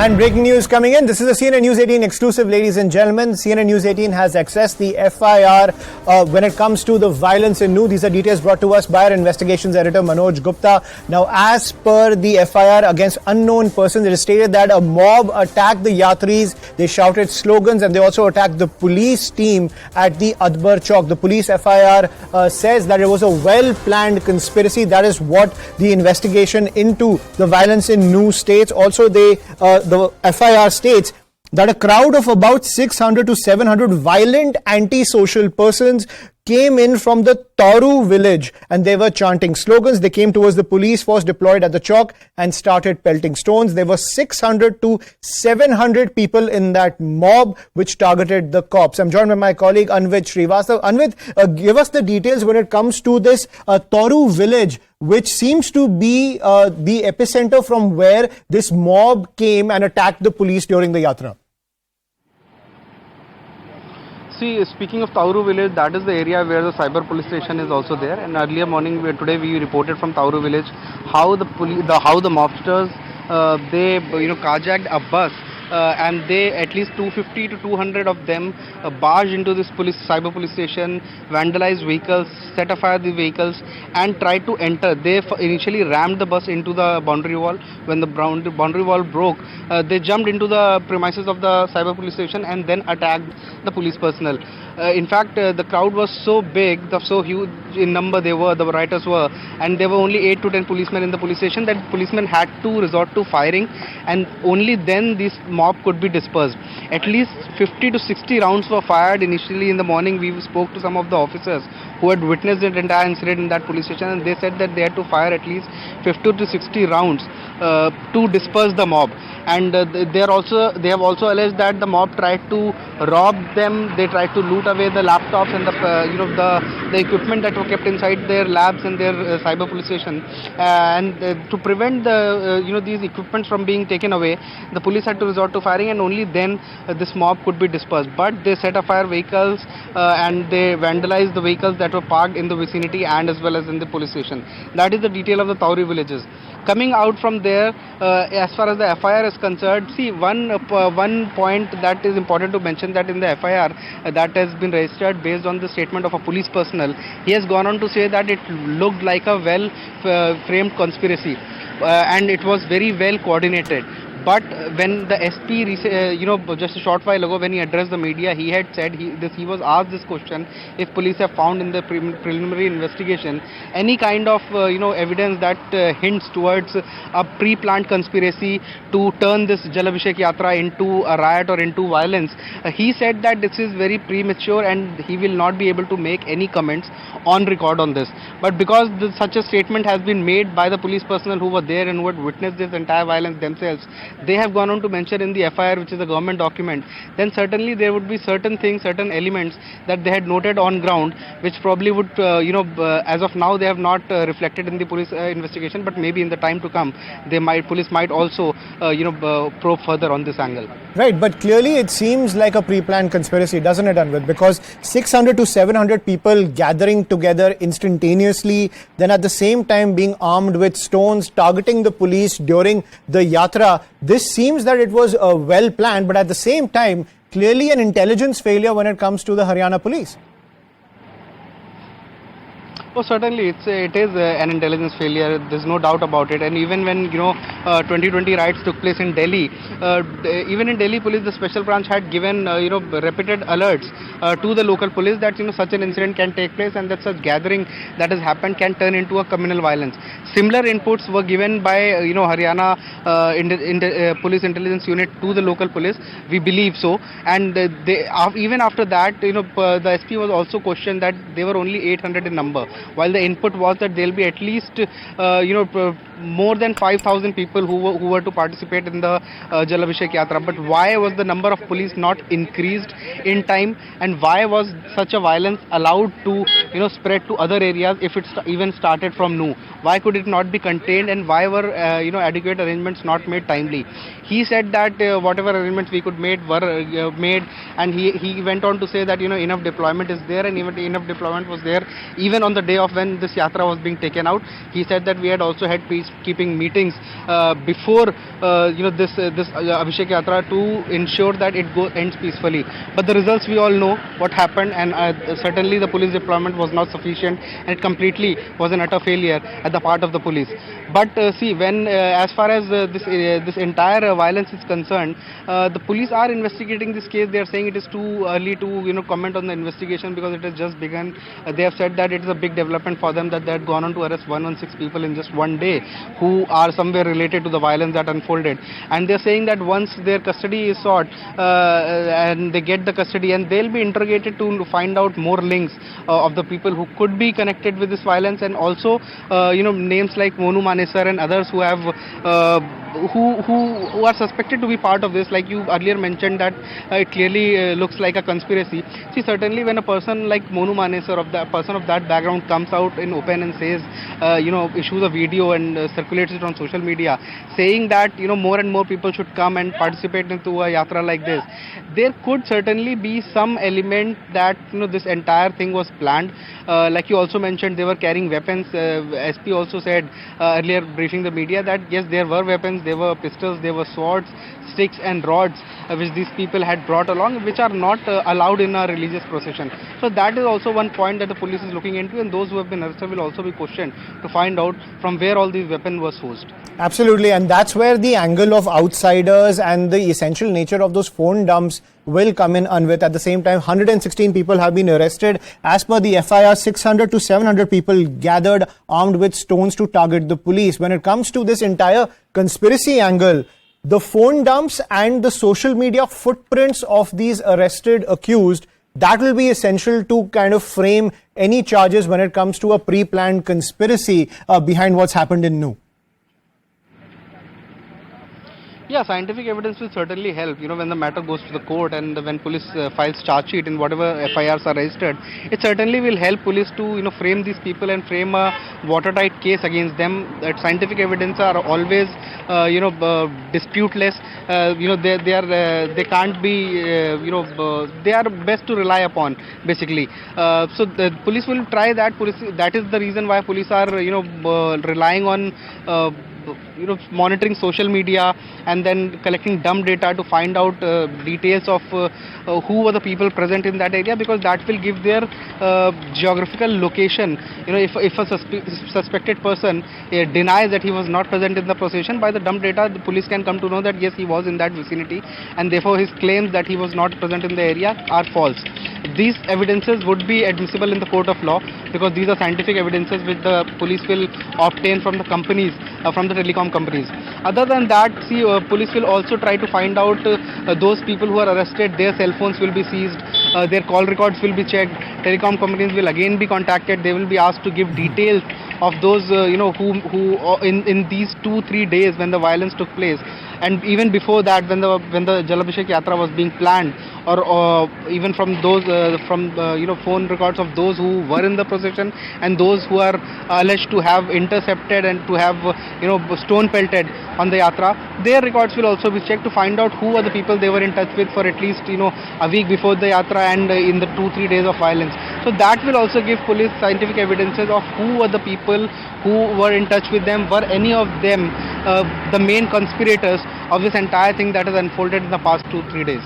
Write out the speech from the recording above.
And breaking news coming in. This is a CNN News 18 exclusive, ladies and gentlemen. CNN News 18 has accessed the FIR when it comes to the violence in Nuh. These are details brought to us by our investigations editor Manoj Gupta. Now, as per the FIR against unknown persons, it is stated that a mob attacked the yatris. They shouted slogans and they also attacked the police team at the Adbar Chowk. The police FIR says that it was a well-planned conspiracy. That is what the investigation into the violence in Nuh states. Also, the FIR states that a crowd of about 600 to 700 violent anti-social persons came in from the Tauru village and they were chanting slogans. They came towards the police force deployed at the Chowk and started pelting stones. There were 600 to 700 people in that mob which targeted the cops. I'm joined by my colleague Anvit Srivastav. Anvit, give us the details when it comes to this Tauru village, which seems to be the epicenter from where this mob came and attacked the police during the yatra. See, speaking of Tauru village, that is the area where the cyber police station is also there. And earlier morning, today we reported from Tauru village how the mobsters they carjacked a bus. And they, at least 250 to 200 of them, barged into this cyber police station, vandalized vehicles, set afire the vehicles, and tried to enter. They initially rammed the bus into the boundary wall. When the boundary wall broke, they jumped into the premises of the cyber police station and then attacked the police personnel. In fact, the crowd was so big, so huge in number the rioters were, and there were only 8 to 10 policemen in the police station, that policemen had to resort to firing, and only then this mob could be dispersed. At least 50 to 60 rounds were fired initially in the morning. We spoke to some of the officers who had witnessed the entire incident in that police station, and they said that they had to fire at least 50 to 60 rounds to disperse the mob. And they have also alleged that the mob tried to rob them. They tried to loot away the laptops and the equipment that were kept inside their labs and their cyber police station. And to prevent these equipments from being taken away, the police had to resort to firing, and only then this mob could be dispersed. But they set afire vehicles and they vandalized the vehicles that were parked in the vicinity and as well as in the police station. That is the detail of the Tauri villages. Coming out from there, as far as the FIR is concerned, see, one point that is important to mention, that in the FIR that has been registered based on the statement of a police personnel, he has gone on to say that it looked like a well-framed conspiracy and it was very well coordinated. But when the SP, just a short while ago, when he addressed the media, he had said he was asked this question: if police have found in the preliminary investigation any kind of evidence that hints towards a pre-planned conspiracy to turn this Jal Abhishek Yatra into a riot or into violence, he said that this is very premature and he will not be able to make any comments on record on this. But because such a statement has been made by the police personnel who were there and who had witnessed this entire violence themselves, they have gone on to mention in the FIR, which is a government document, then certainly there would be certain things, certain elements that they had noted on ground, which probably would, as of now, they have not reflected in the police investigation, but maybe in the time to come, police might also, probe further on this angle. Right, but clearly it seems like a pre-planned conspiracy, doesn't it, Anvit? Because 600 to 700 people gathering together instantaneously, then at the same time being armed with stones, targeting the police during the yatra. This seems that it was well planned, but at the same time, clearly an intelligence failure when it comes to the Haryana police. Oh, certainly, it is an intelligence failure. There's no doubt about it. And even when 2020 riots took place in Delhi, even in Delhi police, the special branch had given repeated alerts to the local police that such an incident can take place and that such gathering that has happened can turn into a communal violence. Similar inputs were given by Haryana police intelligence unit to the local police. We believe so. And even after that, the SP was also questioned that they were only 800 in number, while the input was that there will be at least more than 5,000 people who were to participate in the Jal Abhishek Yatra. But why was the number of police not increased in time, and why was such a violence allowed to spread to other areas if it even started from Nuh? Why could it not be contained, and why were adequate arrangements not made timely? He said that whatever arrangements we could made were made, and he went on to say that enough deployment is there, and even enough deployment was there even on the day of when this yatra was being taken out. He said that we had also had peacekeeping meetings before this Abhishek Yatra to ensure that it ends peacefully. But the results we all know what happened, and certainly the police deployment was not sufficient, and it completely was an utter failure at the part of the police. But see, when as far as this entire violence is concerned, the police are investigating this case. They are saying it is too early to comment on the investigation because it has just begun. They have said that it is a big development for them that they had gone on to arrest 116 people in just one day who are somewhere related to the violence that unfolded. And they are saying that once their custody is sought and they get the custody, and they'll be interrogated to find out more links of the people who could be connected with this violence, and also names like Monu Manesar and others who have who are suspected to be part of this. Like you earlier mentioned that it clearly looks like a conspiracy. See, certainly when a person like Monu Manesar, of that person of that background, comes out in open and says, issues a video and circulates it on social media, saying that more and more people should come and participate into a yatra like this, there could certainly be some element that this entire thing was planned. Like you also mentioned, they were carrying weapons. SP also said earlier briefing the media that yes, there were weapons, there were pistols, there were swords, sticks and rods which these people had brought along, which are not allowed in a religious procession. So that is also one point that the police is looking into, and those who have been arrested will also be questioned to find out from where all these weapons were sourced. Absolutely, and that's where the angle of outsiders and the essential nature of those phone dumps will come in. Anvit, at the same time, 116 people have been arrested. As per the FIR, 600 to 700 people gathered armed with stones to target the police. When it comes to this entire conspiracy angle, the phone dumps and the social media footprints of these arrested accused, that will be essential to kind of frame any charges when it comes to a pre-planned conspiracy behind what's happened in Nuh. Yeah, scientific evidence will certainly help, when the matter goes to the court and when police files charge sheet in whatever FIRs are registered. It certainly will help police to, frame these people and frame a watertight case against them. That scientific evidence are always, disputeless. They can't be, they are best to rely upon, basically. So the police will try that. That is the reason why police are, relying on monitoring social media and then collecting dumb data to find out details of who were the people present in that area, because that will give their geographical location. If a suspected person denies that he was not present in the procession, by the dumb data the police can come to know that yes, he was in that vicinity, and therefore his claims that he was not present in the area are false. These evidences would be admissible in the court of law because these are scientific evidences which the police will obtain from the companies, from the telecom companies. Other than that, police will also try to find out those people who are arrested. Their cell phones will be seized, their call records will be checked. Telecom companies will again be contacted. They will be asked to give details of those who in these 2-3 days when the violence took place, and even before that when the Jal Abhishek Yatra was being planned, or even from those phone records of those who were in the procession and those who are alleged to have intercepted and to have stone pelted on the yatra. Their records will also be checked to find out who are the people they were in touch with for at least a week before the yatra and in the 2-3 days of violence. So that will also give police scientific evidences of who were the people who were in touch with them. Were any of them the main conspirators of this entire thing that has unfolded in the past 2-3 days?